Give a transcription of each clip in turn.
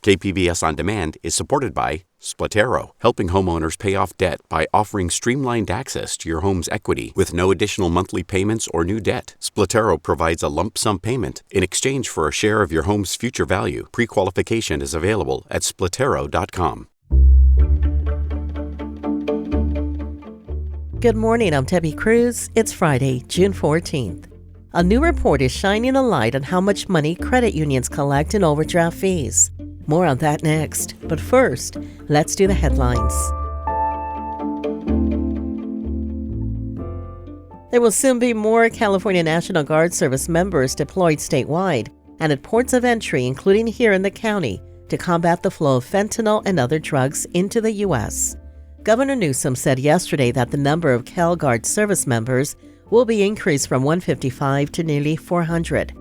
KPBS On Demand is supported by Splatero, helping homeowners pay off debt by offering streamlined access to your home's equity with no additional monthly payments or new debt. Splatero provides a lump sum payment in exchange for a share of your home's future value. Pre-qualification is available at splatero.com. Good morning, I'm Debbie Cruz. It's Friday, June 14th. A new report is shining a light on how much money credit unions collect in overdraft fees. More on that next. But first, let's do the headlines. There will soon be more California National Guard Service members deployed statewide and at ports of entry, including here in the county, to combat the flow of fentanyl and other drugs into the U.S. Governor Newsom said yesterday that the number of CalGuard service members will be increased from 155 to nearly 400.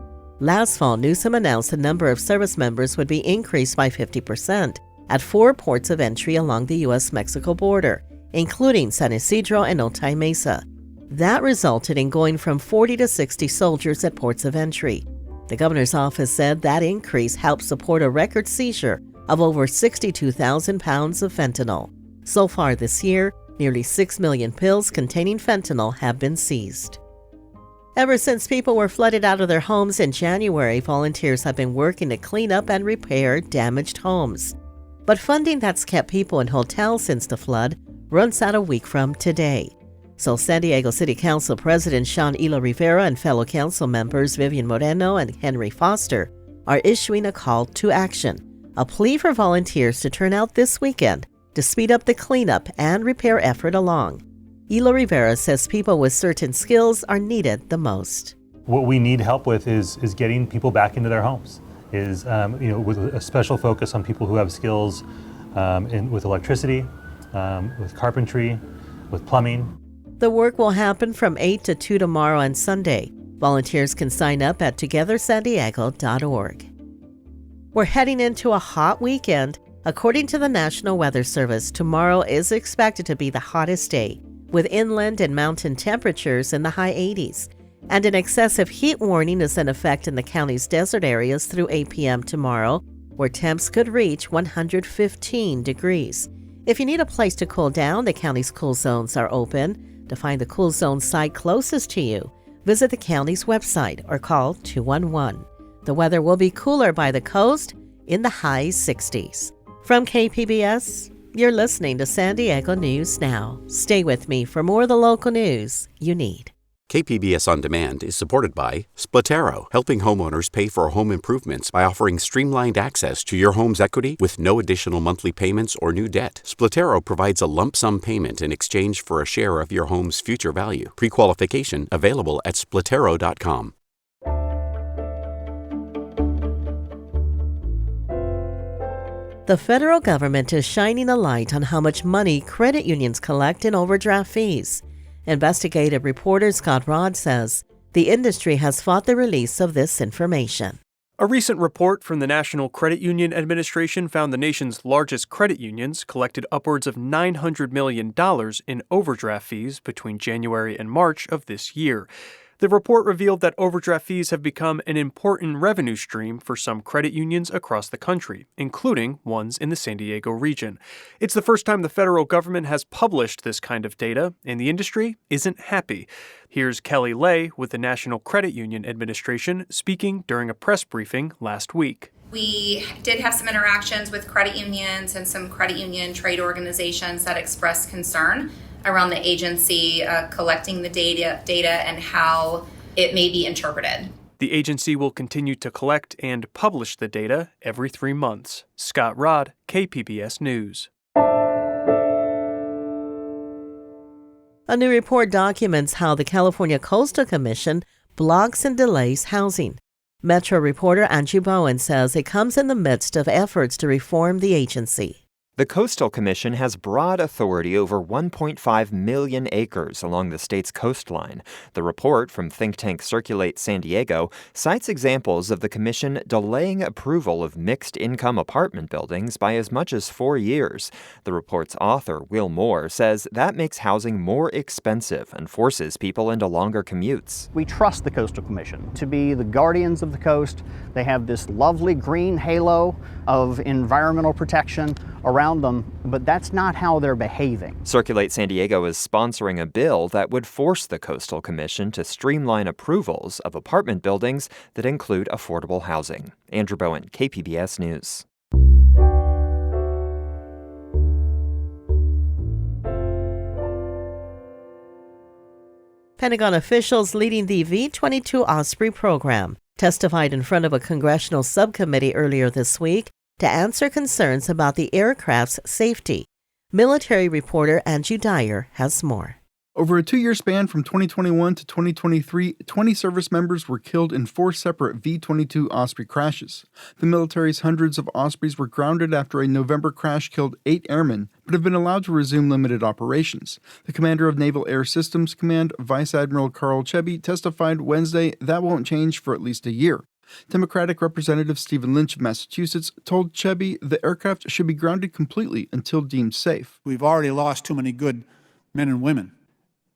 Last fall, Newsom announced the number of service members would be increased by 50% at 4 ports of entry along the U.S.-Mexico border, including San Isidro and Otay Mesa. That resulted in going from 40 to 60 soldiers at ports of entry. The governor's office said that increase helped support a record seizure of over 62,000 pounds of fentanyl. So far this year, nearly 6 million pills containing fentanyl have been seized. Ever since people were flooded out of their homes in January, volunteers have been working to clean up and repair damaged homes. But funding that's kept people in hotels since the flood runs out a week from today. So San Diego City Council President Sean Elo Rivera and fellow council members Vivian Moreno and Henry Foster are issuing a call to action, a plea for volunteers to turn out this weekend to speed up the cleanup and repair effort along. Elo Rivera says people with certain skills are needed the most. What we need help with is getting people back into their homes, with a special focus on people who have skills with electricity, with carpentry, with plumbing. The work will happen from 8 to 2 tomorrow and Sunday. Volunteers can sign up at togethersandiego.org. We're heading into a hot weekend. According to the National Weather Service, tomorrow is expected to be the hottest day, with inland and mountain temperatures in the high 80s. And an excessive heat warning is in effect in the county's desert areas through 8 p.m. tomorrow, where temps could reach 115 degrees. If you need a place to cool down, the county's cool zones are open. To find the cool zone site closest to you, visit the county's website or call 211. The weather will be cooler by the coast in the high 60s. From KPBS, you're listening to San Diego News Now. Stay with me for more of the local news you need. KPBS On Demand is supported by Splatero, helping homeowners pay for home improvements by offering streamlined access to your home's equity with no additional monthly payments or new debt. Splatero provides a lump sum payment in exchange for a share of your home's future value. Pre-qualification available at splatero.com. The federal government is shining a light on how much money credit unions collect in overdraft fees. Investigative reporter Scott Rodd says the industry has fought the release of this information. A recent report from the National Credit Union Administration found the nation's largest credit unions collected upwards of $900 million in overdraft fees between January and March of this year. The report revealed that overdraft fees have become an important revenue stream for some credit unions across the country, including ones in the San Diego region. It's the first time the federal government has published this kind of data, and the industry isn't happy. Here's Kelly Lay with the National Credit Union Administration speaking during a press briefing last week. We did have some interactions with credit unions and some credit union trade organizations that expressed concern around the agency collecting the data and how it may be interpreted. The agency will continue to collect and publish the data every 3 months. Scott Rodd, KPBS News. A new report documents how the California Coastal Commission blocks and delays housing. Metro reporter Angie Bowen says it comes in the midst of efforts to reform the agency. The Coastal Commission has broad authority over 1.5 million acres along the state's coastline. The report from think tank Circulate San Diego cites examples of the commission delaying approval of mixed-income apartment buildings by as much as 4 years. The report's author, Will Moore, says that makes housing more expensive and forces people into longer commutes. We trust the Coastal Commission to be the guardians of the coast. They have this lovely green halo of environmental protection around them, but that's not how they're behaving. Circulate San Diego is sponsoring a bill that would force the Coastal Commission to streamline approvals of apartment buildings that include affordable housing. Andrew Bowen, KPBS News. Pentagon officials leading the V-22 Osprey program testified in front of a congressional subcommittee earlier this week to answer concerns about the aircraft's safety. Military reporter Andrew Dyer has more. Over a 2-year span from 2021 to 2023, 20 service members were killed in 4 separate V-22 Osprey crashes. The military's hundreds of Ospreys were grounded after a November crash killed 8 airmen, but have been allowed to resume limited operations. The commander of Naval Air Systems Command, Vice Admiral Carl Chebby, testified Wednesday that won't change for at least a year. Democratic Representative Stephen Lynch of Massachusetts told Chebby the aircraft should be grounded completely until deemed safe. We've already lost too many good men and women.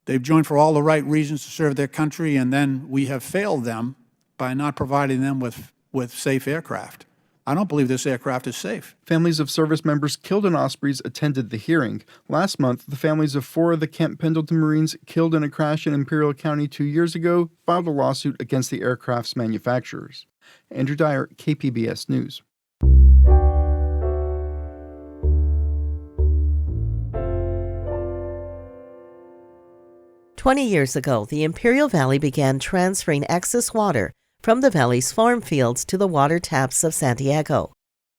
They've joined for all the right reasons to serve their country, and then we have failed them by not providing them with safe aircraft. I don't believe this aircraft is safe. Families of service members killed in Ospreys attended the hearing. Last month, the families of 4 of the Camp Pendleton Marines killed in a crash in Imperial County 2 years ago filed a lawsuit against the aircraft's manufacturers. Andrew Dyer, KPBS News. "20 years ago, the Imperial Valley began transferring excess water from the valley's farm fields to the water taps of San Diego.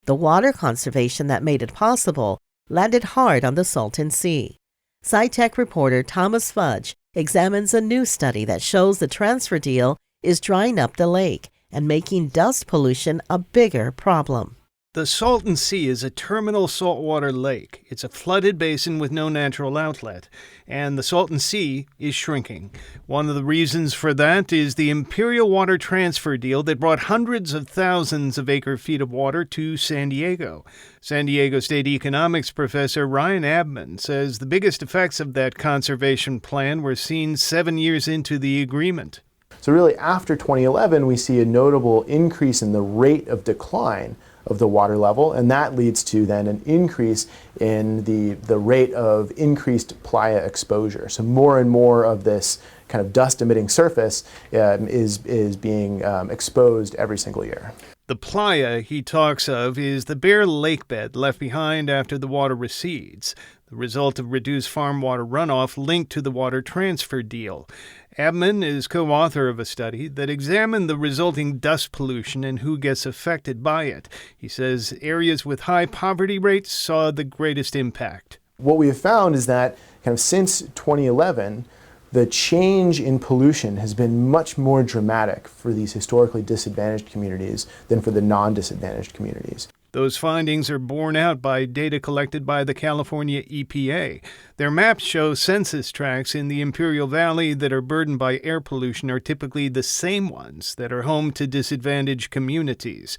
The water conservation that made it possible landed hard on the Salton Sea. SciTech reporter Thomas Fudge examines a new study that shows the transfer deal is drying up the lake and making dust pollution a bigger problem. The Salton Sea is a terminal saltwater lake. It's a flooded basin with no natural outlet, and the Salton Sea is shrinking. One of the reasons for that is the Imperial Water Transfer deal that brought hundreds of thousands of acre-feet of water to San Diego. San Diego State economics professor Ryan Abman says the biggest effects of that conservation plan were seen 7 years into the agreement. So really, after 2011, we see a notable increase in the rate of decline of the water level, and that leads to then an increase in the rate of increased playa exposure. So more and more of this kind of dust-emitting surface is being exposed every single year. The playa he talks of is the bare lake bed left behind after the water recedes, the result of reduced farm water runoff linked to the water transfer deal. Abman is co-author of a study that examined the resulting dust pollution and who gets affected by it. He says areas with high poverty rates saw the greatest impact. What we have found is that kind of since 2011, the change in pollution has been much more dramatic for these historically disadvantaged communities than for the non-disadvantaged communities. Those findings are borne out by data collected by the California EPA. Their maps show census tracts in the Imperial Valley that are burdened by air pollution are typically the same ones that are home to disadvantaged communities.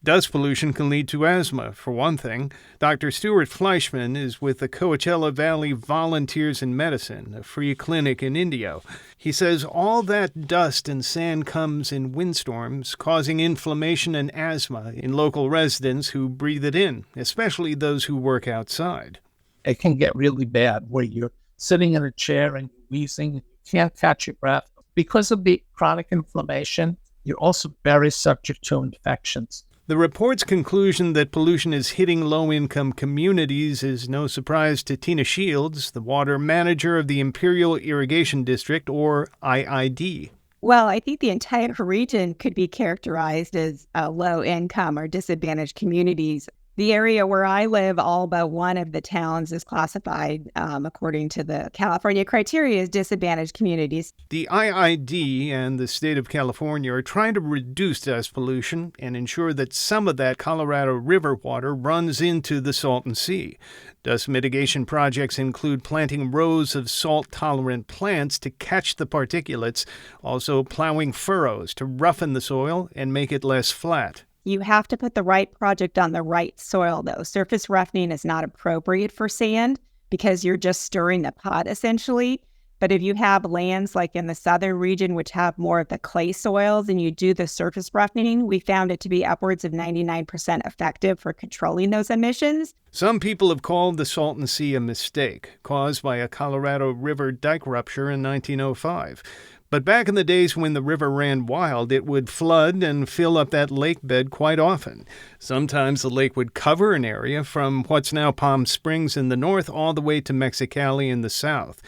Dust pollution can lead to asthma, for one thing. Dr. Stuart Fleischman is with the Coachella Valley Volunteers in Medicine, a free clinic in Indio. He says all that dust and sand comes in windstorms, causing inflammation and asthma in local residents who breathe it in, especially those who work outside. It can get really bad where you're sitting in a chair and you're wheezing, you can't catch your breath. Because of the chronic inflammation, you're also very subject to infections. The report's conclusion that pollution is hitting low-income communities is no surprise to Tina Shields, the water manager of the Imperial Irrigation District, or IID. Well, I think the entire region could be characterized as low-income or disadvantaged communities. The area where I live, all but one of the towns is classified, according to the California criteria, as disadvantaged communities. The IID and the state of California are trying to reduce dust pollution and ensure that some of that Colorado River water runs into the Salton Sea. Dust mitigation projects include planting rows of salt-tolerant plants to catch the particulates, also plowing furrows to roughen the soil and make it less flat. You have to put the right project on the right soil, though. Surface roughening is not appropriate for sand because you're just stirring the pot, essentially. But if you have lands like in the southern region, which have more of the clay soils, and you do the surface roughening, we found it to be upwards of 99% effective for controlling those emissions. Some people have called the Salton Sea a mistake, caused by a Colorado River dike rupture in 1905. But back in the days when the river ran wild, it would flood and fill up that lake bed quite often. Sometimes the lake would cover an area from what's now Palm Springs in the north all the way to Mexicali in the south.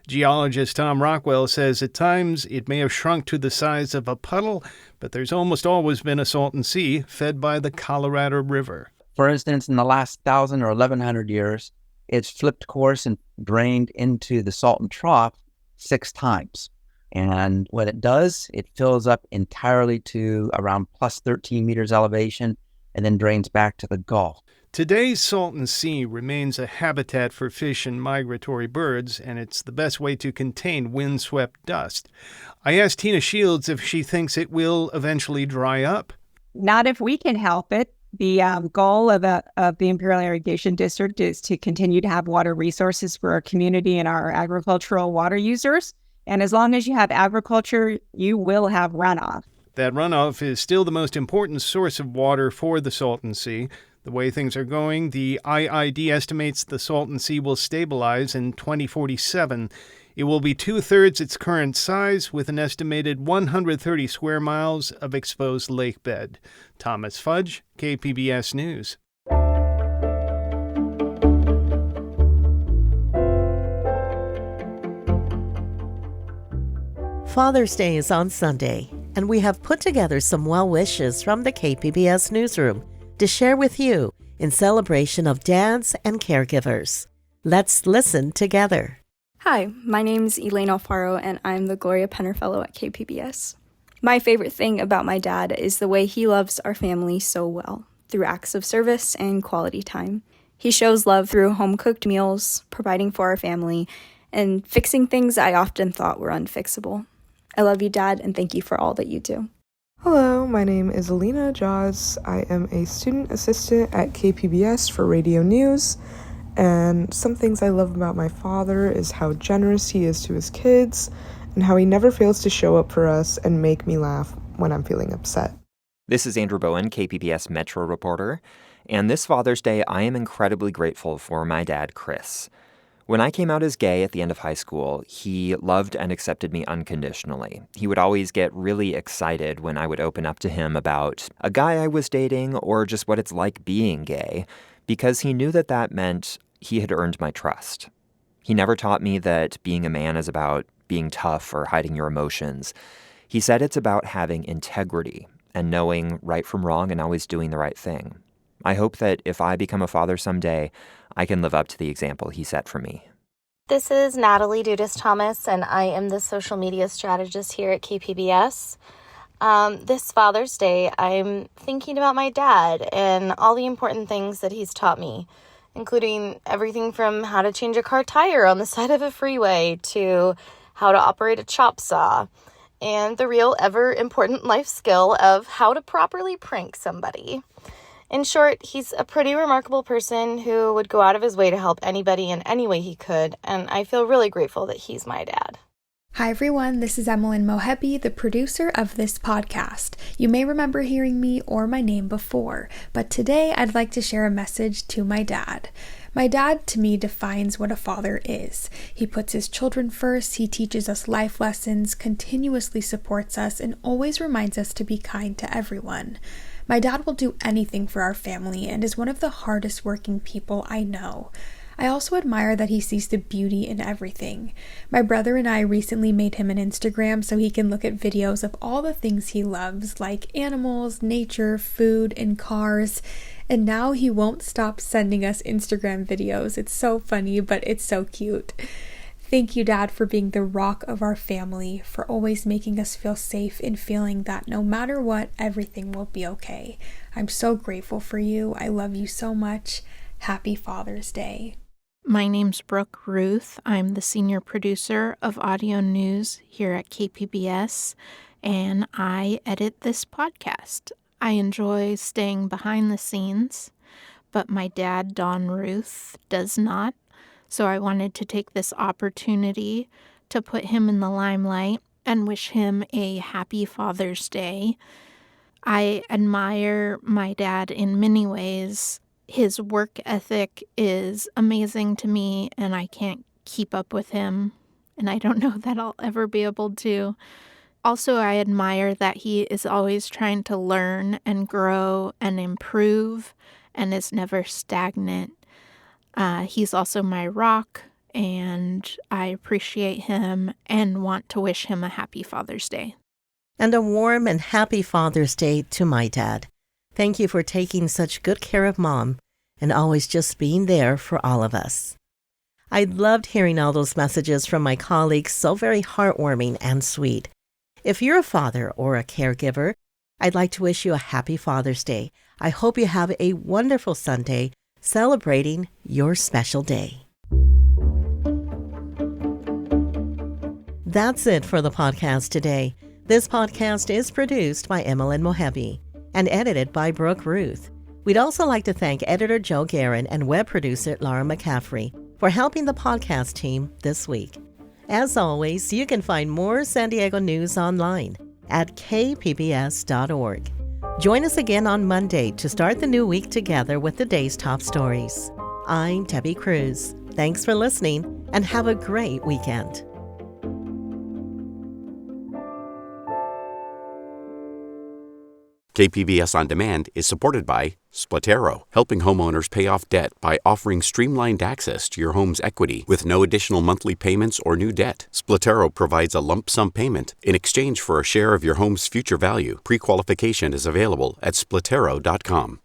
Geologist Tom Rockwell says at times it may have shrunk to the size of a puddle, but there's almost always been a Salton Sea fed by the Colorado River. For instance, in the last 1,000 or 1,100 years, it's flipped course and drained into the Salton Trough 6 times. And when it does, it fills up entirely to around plus 13 meters elevation and then drains back to the Gulf. Today's Salton Sea remains a habitat for fish and migratory birds, and it's the best way to contain windswept dust. I asked Tina Shields if she thinks it will eventually dry up. Not if we can help it. The goal of the Imperial Irrigation District is to continue to have water resources for our community and our agricultural water users. And as long as you have agriculture, you will have runoff. That runoff is still the most important source of water for the Salton Sea. The way things are going, the IID estimates the Salton Sea will stabilize in 2047. It will be 2/3 its current size, with an estimated 130 square miles of exposed lake bed. Thomas Fudge, KPBS News. Father's Day is on Sunday, and we have put together some well wishes from the KPBS newsroom to share with you in celebration of dads and caregivers. Let's listen together. Hi, my name's Elaine Alfaro, and I'm the Gloria Penner Fellow at KPBS. My favorite thing about my dad is the way he loves our family so well, through acts of service and quality time. He shows love through home-cooked meals, providing for our family, and fixing things I often thought were unfixable. I love you, Dad, and thank you for all that you do. Hello, my name is Alina Jaws. I am a student assistant at KPBS for Radio News, and some things I love about my father is how generous he is to his kids and how he never fails to show up for us and make me laugh when I'm feeling upset. This is Andrew Bowen, KPBS Metro reporter, and this Father's Day, I am incredibly grateful for my dad, Chris. When I came out as gay at the end of high school, he loved and accepted me unconditionally. He would always get really excited when I would open up to him about a guy I was dating or just what it's like being gay, because he knew that that meant he had earned my trust. He never taught me that being a man is about being tough or hiding your emotions. He said it's about having integrity and knowing right from wrong and always doing the right thing. I hope that if I become a father someday, I can live up to the example he set for me. This is Natalie Dudas-Thomas, and I am the social media strategist here at KPBS. This Father's Day, I'm thinking about my dad and all the important things that he's taught me, including everything from how to change a car tire on the side of a freeway to how to operate a chop saw, and the real ever important life skill of how to properly prank somebody. In short, he's a pretty remarkable person who would go out of his way to help anybody in any way he could, and I feel really grateful that he's my dad. Hi everyone, this is Emmeline Mohebi, the producer of this podcast. You may remember hearing me or my name before, but today I'd like to share a message to my dad. My dad, to me, defines what a father is. He puts his children first, he teaches us life lessons, continuously supports us, and always reminds us to be kind to everyone. My dad will do anything for our family and is one of the hardest working people I know. I also admire that he sees the beauty in everything. My brother and I recently made him an Instagram so he can look at videos of all the things he loves, like animals, nature, food, and cars. And now he won't stop sending us Instagram videos. It's so funny, but it's so cute. Thank you, Dad, for being the rock of our family, for always making us feel safe and feeling that no matter what, everything will be okay. I'm so grateful for you. I love you so much. Happy Father's Day. My name's Brooke Ruth. I'm the senior producer of audio news here at KPBS, and I edit this podcast. I enjoy staying behind the scenes, but my dad, Don Ruth, does not. So I wanted to take this opportunity to put him in the limelight and wish him a happy Father's Day. I admire my dad in many ways. His work ethic is amazing to me, and I can't keep up with him, and I don't know that I'll ever be able to. Also, I admire that he is always trying to learn and grow and improve and is never stagnant. He's also my rock, and I appreciate him and want to wish him a happy Father's Day. And a warm and happy Father's Day to my dad. Thank you for taking such good care of Mom and always just being there for all of us. I loved hearing all those messages from my colleagues, so very heartwarming and sweet. If you're a father or a caregiver, I'd like to wish you a happy Father's Day. I hope you have a wonderful Sunday celebrating your special day. That's it for the podcast today. This podcast is produced by Emmeline Mohebi and edited by Brooke Ruth. We'd also like to thank editor Joe Guerin and web producer Laura McCaffrey for helping the podcast team this week. As always, you can find more San Diego news online at kpbs.org. Join us again on Monday to start the new week together with the day's top stories. I'm Debbie Cruz. Thanks for listening and have a great weekend. KPBS On Demand is supported by Splatero, helping homeowners pay off debt by offering streamlined access to your home's equity with no additional monthly payments or new debt. Splatero provides a lump sum payment in exchange for a share of your home's future value. Pre-qualification is available at splatero.com.